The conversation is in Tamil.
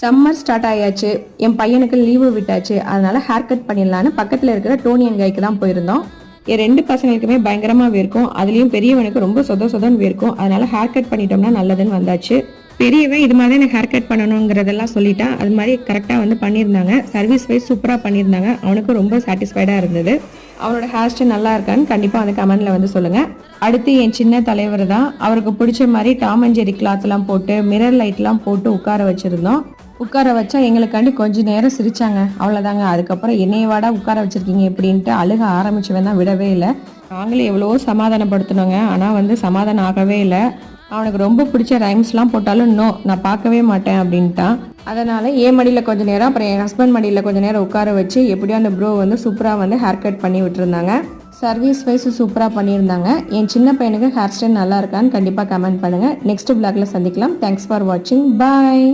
சம்மர் ஸ்டார்ட் ஆயாச்சு, என் பையனுக்கு லீவு விட்டாச்சு, அதனால ஹேர் கட் பண்ணிடலான்னு பக்கத்தில் இருக்கிற டோனியன் கைக்கு தான் போயிருந்தோம். என் 2 பசங்களுக்குமே பயங்கரமாக வேர்க்கும், அதுலேயும் பெரியவனுக்கு ரொம்ப சொதன்னு வேர்க்கும். அதனால ஹேர் கட் பண்ணிட்டோம்னா நல்லதுன்னு வந்தாச்சு. பெரியவன் இது மாதிரி எனக்கு ஹேர் கட் பண்ணணுங்கிறதெல்லாம் சொல்லிட்டான். அது மாதிரி கரெக்டாக வந்து பண்ணியிருந்தாங்க. சர்வீஸ் வைஸ் சூப்பராக பண்ணியிருந்தாங்க. அவனுக்கு ரொம்ப சாட்டிஸ்ஃபைடாக இருந்தது. அவரோட ஹேர் ஸ்டைல் நல்லா இருக்கான்னு கண்டிப்பாக வந்து கமெண்ட்ல வந்து சொல்லுங்கள். அடுத்து என் சின்ன தலைவர் தான். அவருக்கு பிடிச்ச மாதிரி டாம் அண்ட் ஜெரி கிளாத்லாம் போட்டு மிரர் லைட்லாம் போட்டு உட்கார வச்சுருந்தோம். உட்கார வச்சா எங்களுக்காண்டி கொஞ்ச நேரம் சிரிச்சாங்க, அவ்வளோதாங்க. அதுக்கப்புறம் என்னையவாடா உட்கார வச்சிருக்கீங்க இப்படின்ட்டு அழுக ஆரம்பிச்சுவன் தான், விடவே இல்லை. நாங்களே எவ்வளவோ சமாதானப்படுத்தினோங்க, ஆனால் வந்து சமாதானம் ஆகவே இல்லை. அவனுக்கு ரொம்ப பிடிச்ச ரைம்ஸ்லாம் போட்டாலும் நோ, நான் பார்க்கவே மாட்டேன் அப்படின்ட்டான். அதனால் என் மடியில் கொஞ்சம் நேரம், அப்புறம் என் ஹஸ்பண்ட் மடியில் கொஞ்சம் நேரம் உட்கார வச்சு எப்படியோ அந்த ப்ரோ வந்து சூப்பராக வந்து ஹேர் கட் பண்ணி விட்டுருந்தாங்க. சர்வீஸ் வைஸ் சூப்பராக பண்ணியிருந்தாங்க. என் சின்ன பையனுக்கு ஹேர் ஸ்டைல் நல்லா இருக்கான்னு கண்டிப்பாக கமெண்ட் பண்ணுங்கள். நெக்ஸ்ட் vlogல சந்திக்கலாம். தேங்க்ஸ் ஃபார் வாட்சிங். பாய்.